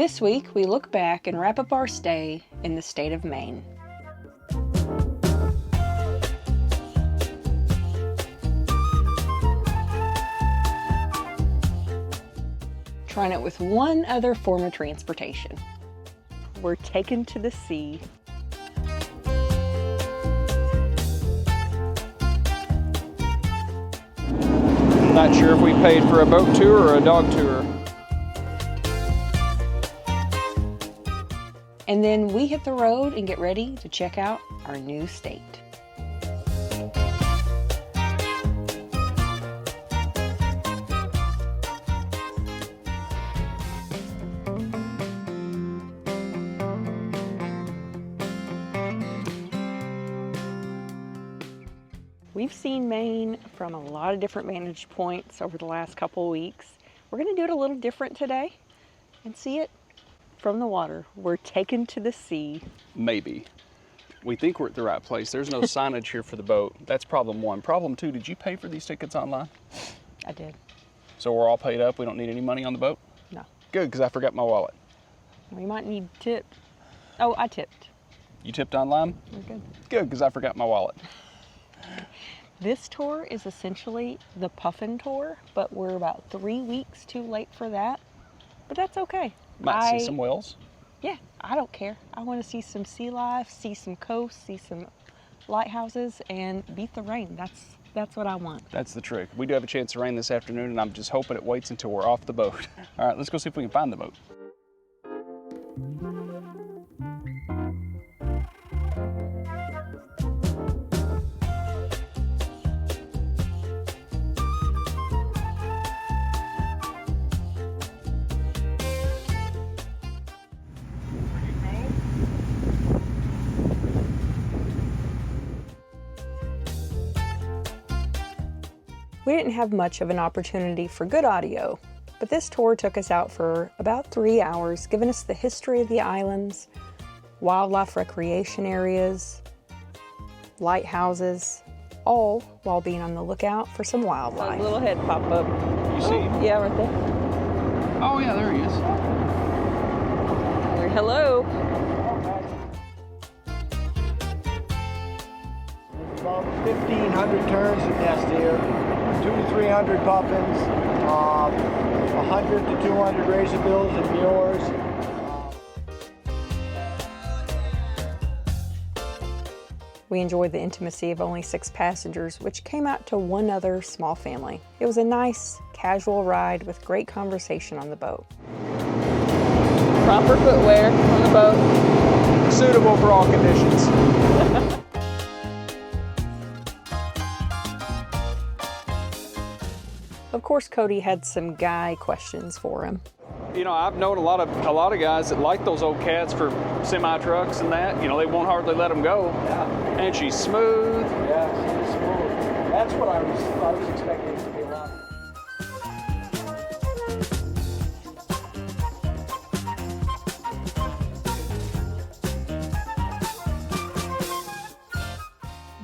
This week, we look back and wrap up our stay in the state of Maine. Trying it with one other form of transportation. We're taken to the sea. Not sure if we paid for a boat tour or a dog tour. And then we hit the road and get ready to check out our new state. We've seen Maine from a lot of different vantage points over the last couple of weeks. We're going to do it a little different today and see it from the water. We're taken to the sea. Maybe. We think we're at the right place. There's no signage here for the boat. That's problem one. Problem two, did you pay for these tickets online? I did. So we're all paid up? We don't need any money on the boat? No. Good, because I forgot my wallet. We might need tips. Oh, I tipped. You tipped online? We're good. Good, because I forgot my wallet. This tour is essentially the Puffin tour, but we're about 3 weeks too late for that. But that's okay. Might see some whales. Yeah, I don't care. I want to see some sea life, see some coast, see some lighthouses, and beat the rain. That's what I want. That's the trick. We do have a chance of rain this afternoon, and I'm just hoping it waits until we're off the boat. All right, let's go see if we can find the boat. We didn't have much of an opportunity for good audio, but this tour took us out for about 3 hours, giving us the history of the islands, wildlife recreation areas, lighthouses, all while being on the lookout for some wildlife. A little head pop up. You see him? Yeah, right there. Oh yeah, there he is. Hello. About 1,500 terns that nest here. 200 to 300 puffins, 100 to 200 razorbills and muirs. We enjoyed the intimacy of only 6 passengers, which came out to one other small family. It was a nice, casual ride with great conversation on the boat. Proper footwear on the boat. Suitable for all conditions. Of course, Cody had some guy questions for him. You know, I've known a lot of guys that like those old cats for semi trucks and that. You know, they won't hardly let them go. Yeah. And she's smooth. Yeah, she's smooth. That's what I was expecting it to be like.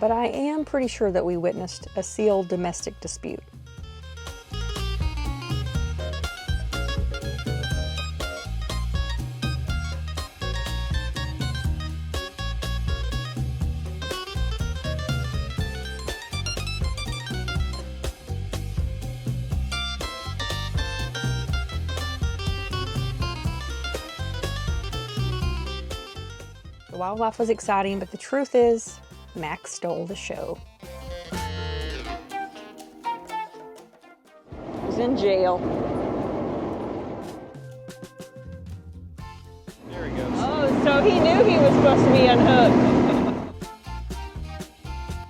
But I am pretty sure that we witnessed a seal domestic dispute. The wildlife was exciting, but the truth is, Max stole the show. He's in jail. There he goes. Oh, so he knew he was supposed to be unhooked.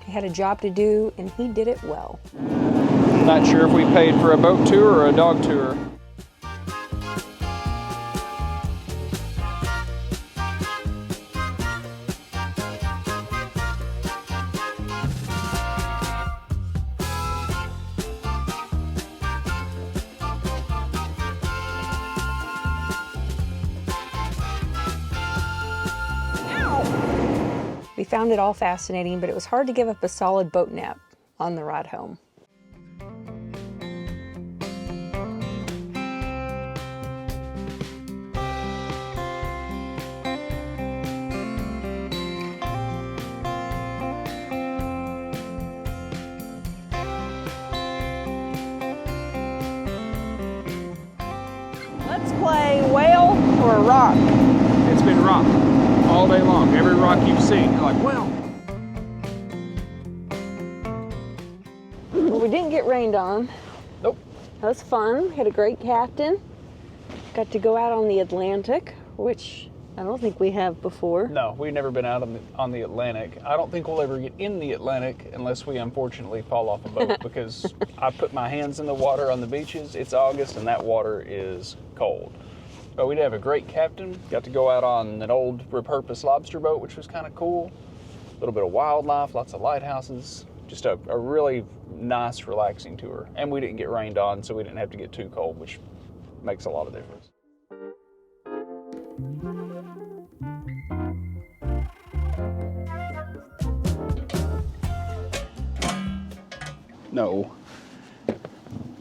He had a job to do, and he did it well. Not sure if we paid for a boat tour or a dog tour. We found it all fascinating, but it was hard to give up a solid boat nap on the ride home. Let's play whale or rock. It's been rock all day long. Every rock you've seen, you're like, well. Well, we didn't get rained on. Nope. That was fun. Had a great captain. Got to go out on the Atlantic, which I don't think we have before. No, we've never been out on the Atlantic. I don't think we'll ever get in the Atlantic unless we unfortunately fall off a boat because I put my hands in the water on the beaches. It's August and that water is cold. But we did have a great captain. Got to go out on an old repurposed lobster boat, which was kind of cool. A little bit of wildlife, lots of lighthouses. Just a really nice, relaxing tour. And we didn't get rained on, so we didn't have to get too cold, which makes a lot of difference. No,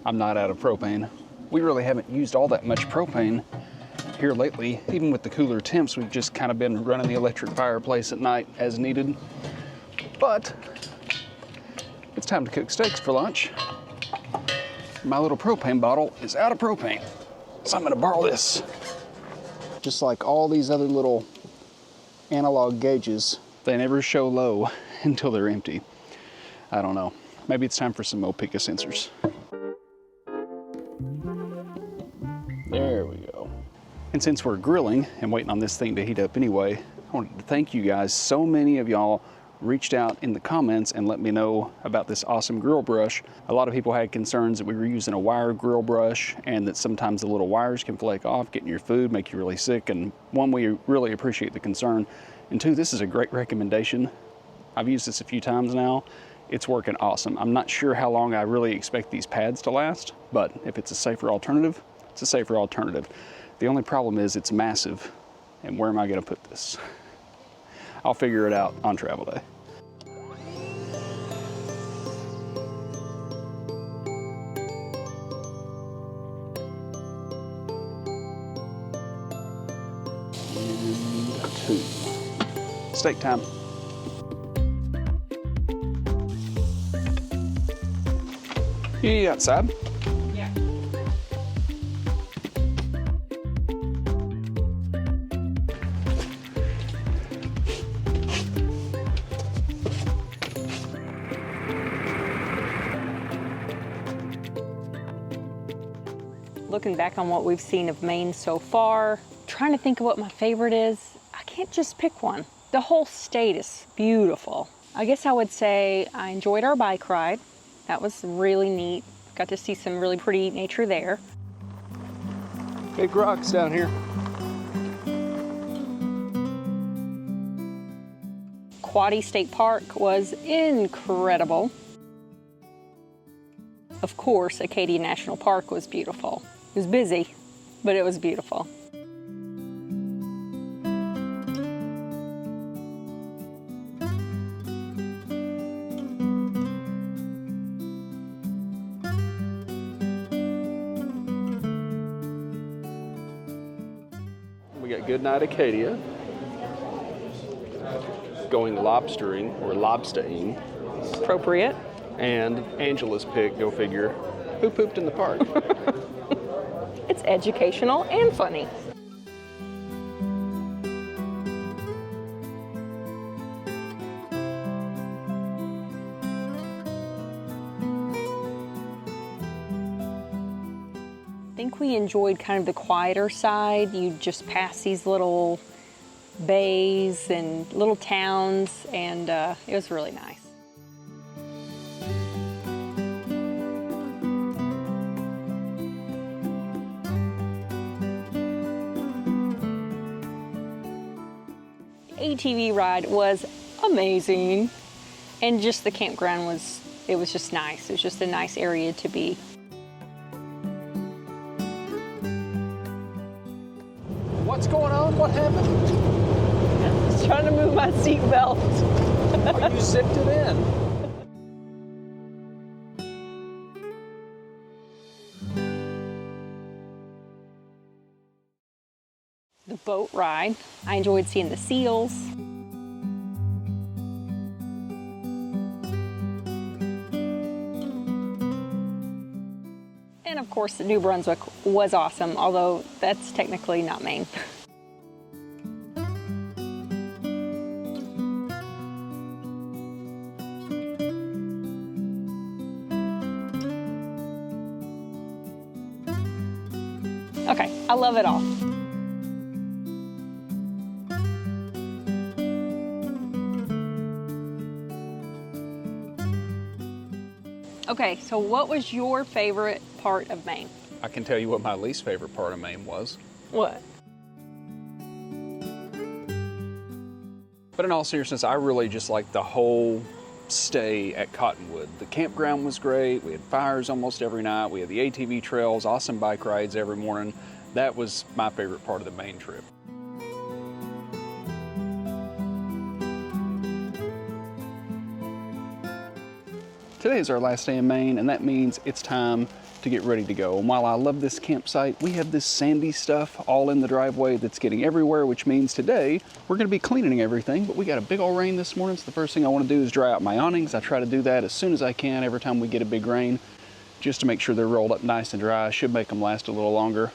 I'm not out of propane. We really haven't used all that much propane here lately. Even with the cooler temps, we've just kind of been running the electric fireplace at night as needed. But it's time to cook steaks for lunch. My little propane bottle is out of propane, so I'm gonna borrow this. Just like all these other little analog gauges, they never show low until they're empty. I don't know. Maybe it's time for some Mopica sensors. There we go. And since we're grilling and waiting on this thing to heat up anyway, I wanted to thank you guys. So many of y'all reached out in the comments and let me know about this awesome grill brush. A lot of people had concerns that we were using a wire grill brush and that sometimes the little wires can flake off, get in your food, make you really sick. And one, we really appreciate the concern. And two, this is a great recommendation. I've used this a few times now. It's working awesome. I'm not sure how long I really expect these pads to last, but if it's a safer alternative, it's a safer alternative. The only problem is it's massive, and where am I gonna put this? I'll figure it out on travel day. And 2. Steak time. You outside? Yeah. Looking back on what we've seen of Maine so far, trying to think of what my favorite is, I can't just pick one. The whole state is beautiful. I guess I would say I enjoyed our bike ride. That was really neat. Got to see some really pretty nature there. Big rocks down here. Howdy State Park was incredible. Of course, Acadia National Park was beautiful. It was busy, but it was beautiful. We got Goodnight Acadia, going lobstering or lobstering, Appropriate. and Angela's pick, go figure, who pooped in the park. It's educational and funny. I think we enjoyed kind of the quieter side. You just pass these little bays and little towns, and it was really nice. ATV ride was amazing, and just the campground was just nice. It was just a nice area to be. What's going on? What happened? I was trying to move my seat belt. Oh, you zipped it in. The boat ride, I enjoyed seeing the seals. And And of course, New Brunswick was awesome, although that's technically not Maine. Okay, I love it all. Okay, so what was your favorite part of Maine? I can tell you what my least favorite part of Maine was. What? But in all seriousness, I really just liked the whole stay at Cottonwood. The campground was great. We had fires almost every night. We had the ATV trails, awesome bike rides every morning. That was my favorite part of the Maine trip. Today is our last day in Maine, and that means it's time to get ready to go. And while I love this campsite, we have this sandy stuff all in the driveway that's getting everywhere, which means today we're gonna be cleaning everything, but we got a big old rain this morning, so the first thing I wanna do is dry out my awnings. I try to do that as soon as I can every time we get a big rain, just to make sure they're rolled up nice and dry. Should make them last a little longer.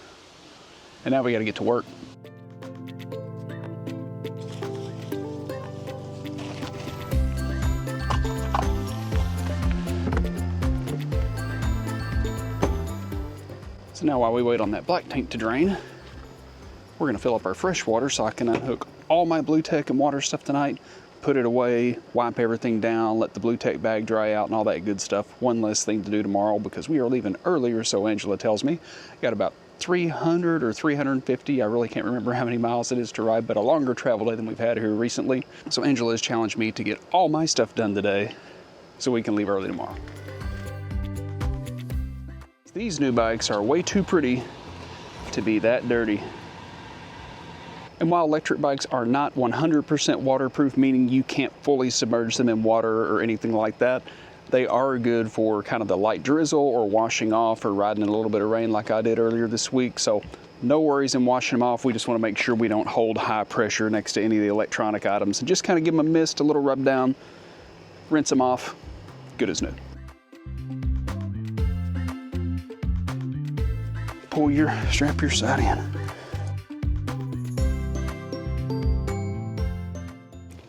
And now we gotta get to work. So now while we wait on that black tank to drain, we're gonna fill up our fresh water so I can unhook all my Blue Tech and water stuff tonight, put it away, wipe everything down, let the Blue Tech bag dry out and all that good stuff. One less thing to do tomorrow because we are leaving earlier, so Angela tells me. Got about 300 or 350, I really can't remember how many miles it is to ride, but a longer travel day than we've had here recently. So Angela has challenged me to get all my stuff done today so we can leave early tomorrow. These new bikes are way too pretty to be that dirty. And while electric bikes are not 100% waterproof, meaning you can't fully submerge them in water or anything like that, they are good for kind of the light drizzle or washing off or riding in a little bit of rain like I did earlier this week. So no worries in washing them off. We just want to make sure we don't hold high pressure next to any of the electronic items and just kind of give them a mist, a little rub down, rinse them off, good as new. Strap your side in.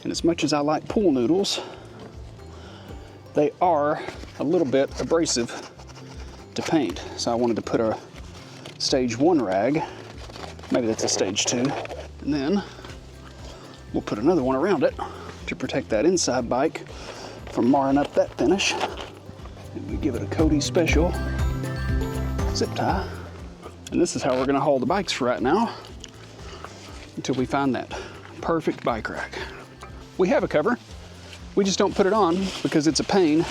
And as much as I like pool noodles, they are a little bit abrasive to paint. So I wanted to put a stage 1 rag, maybe that's a stage 2, and then we'll put another one around it to protect that inside bike from marring up that finish. And we give it a Cody special zip tie. And this is how we're gonna hold the bikes for right now until we find that perfect bike rack. We have a cover. We just don't put it on because it's a pain,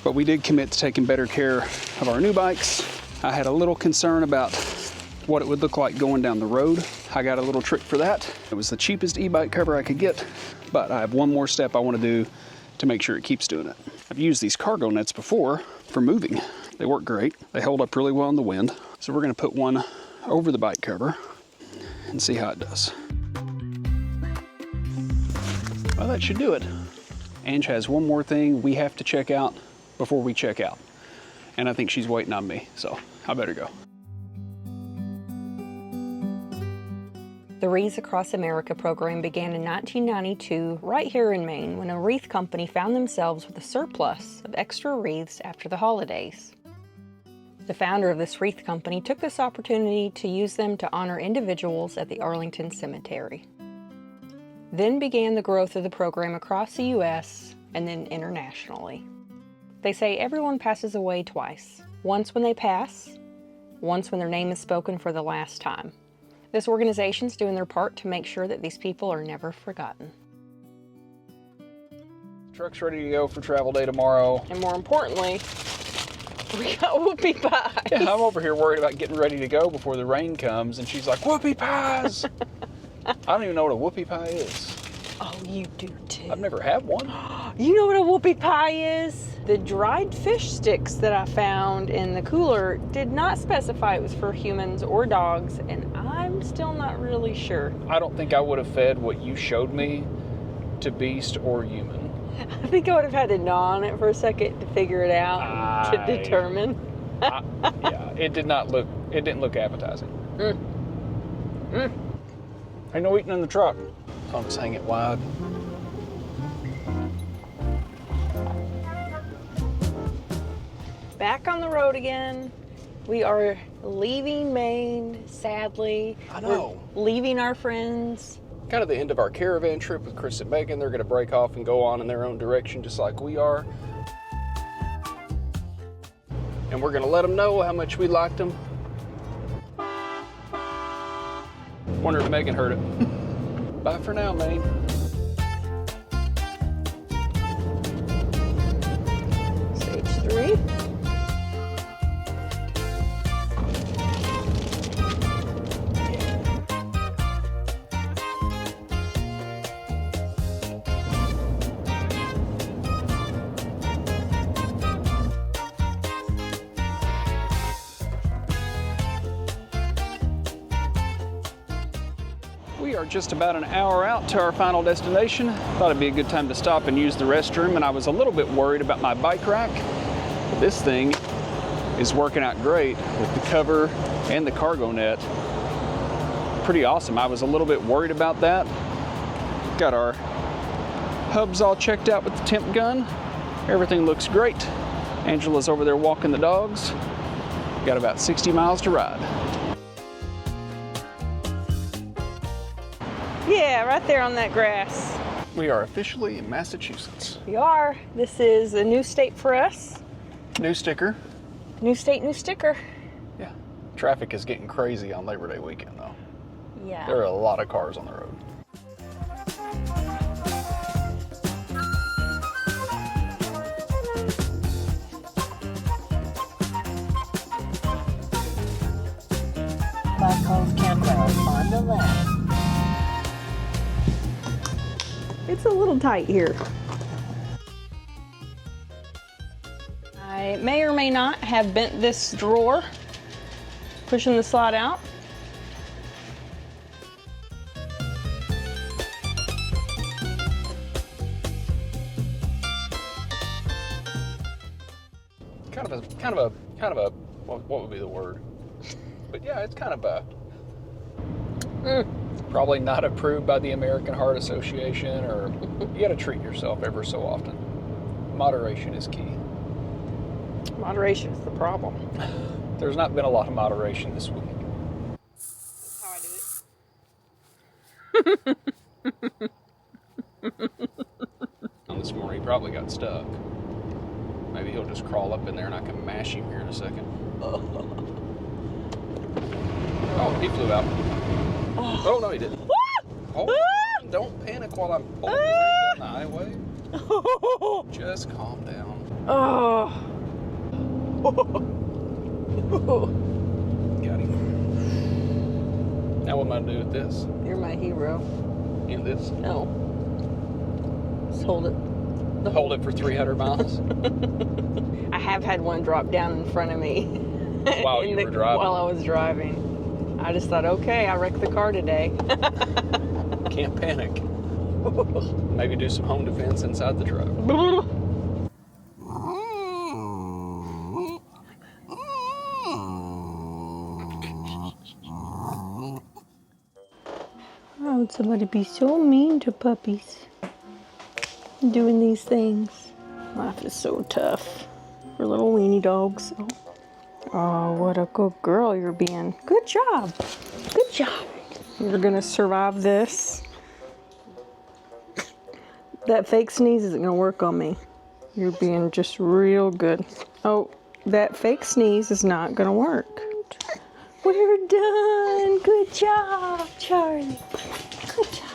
but we did commit to taking better care of our new bikes. I had a little concern about what it would look like going down the road. I got a little trick for that. It was the cheapest e-bike cover I could get, but I have one more step I want to do to make sure it keeps doing it. I've used these cargo nets before for moving. They work great. They hold up really well in the wind. So we're gonna put one over the bike cover and see how it does. Well, that should do it. Ange has one more thing we have to check out before we check out. And I think she's waiting on me, so I better go. The Wreaths Across America program began in 1992 right here in Maine when a wreath company found themselves with a surplus of extra wreaths after the holidays. The founder of this wreath company took this opportunity to use them to honor individuals at the Arlington Cemetery. Then began the growth of the program across the U.S. and then internationally. They say everyone passes away twice, once when they pass, once when their name is spoken for the last time. This organization's doing their part to make sure that these people are never forgotten. Truck's ready to go for travel day tomorrow. And more importantly, we got whoopie pies. Yeah, I'm over here worried about getting ready to go before the rain comes, and she's like, whoopie pies! I don't even know what a whoopie pie is. Oh, you do too. I've never had one. You know what a whoopie pie is? The dried fish sticks that I found in the cooler did not specify it was for humans or dogs, and I'm still not really sure. I don't think I would have fed what you showed me to beast or human. I think I would have had to gnaw on it for a second to figure it out, to determine. Yeah, it didn't look appetizing. Ain't no eating in the truck. I'll just hang it wide. Back on the road again. We are leaving Maine, sadly. I know. We're leaving our friends. Kind of the end of our caravan trip with Chris and Megan. They're going to break off and go on in their own direction just like we are. And we're going to let them know how much we liked them. Wonder if Megan heard it. Bye for now, Maine. Stage 3. We are just about an hour out to our final destination. Thought it'd be a good time to stop and use the restroom, and I was a little bit worried about my bike rack. But this thing is working out great with the cover and the cargo net. Pretty awesome. I was a little bit worried about that. Got our hubs all checked out with the temp gun. Everything looks great. Angela's over there walking the dogs. Got about 60 miles to ride. Yeah, right there on that grass. We are officially in Massachusetts. We are. This is a new state for us. New sticker. New state, new sticker. Yeah. Traffic is getting crazy on Labor Day weekend, though. Yeah. There are a lot of cars on the road. Black Cove Campground on the left. It's a little tight here. I may or may not have bent this drawer, pushing the slot out. Kind of a, what would be the word? But yeah, it's kind of a, probably not approved by the American Heart Association, or you got to treat yourself ever so often. Moderation is key. Moderation is the problem. There's not been a lot of moderation this week. That's how I do it. On this morning, he probably got stuck. Maybe he'll just crawl up in there and I can mash him here in a second. Oh, he flew out. Oh, no, he didn't. Oh, don't panic while I'm pulling the rig down the highway. Just calm down. Oh. Got him. Now what am I going to do with this? You're my hero. In this? No. Just hold it. Hold it for 300 miles? I have had one drop down in front of me. While you were driving? While I was driving. I just thought, okay, I wrecked the car today. Can't panic. Maybe do some home defense inside the truck. Why would somebody be so mean to puppies? Doing these things. Life is so tough for little weenie dogs. Oh, what a good girl you're being. Good job. Good job. You're gonna survive this. That fake sneeze isn't gonna work on me. You're being just real good. Oh, that fake sneeze is not gonna work. We're done. Good job, Charlie. Good job.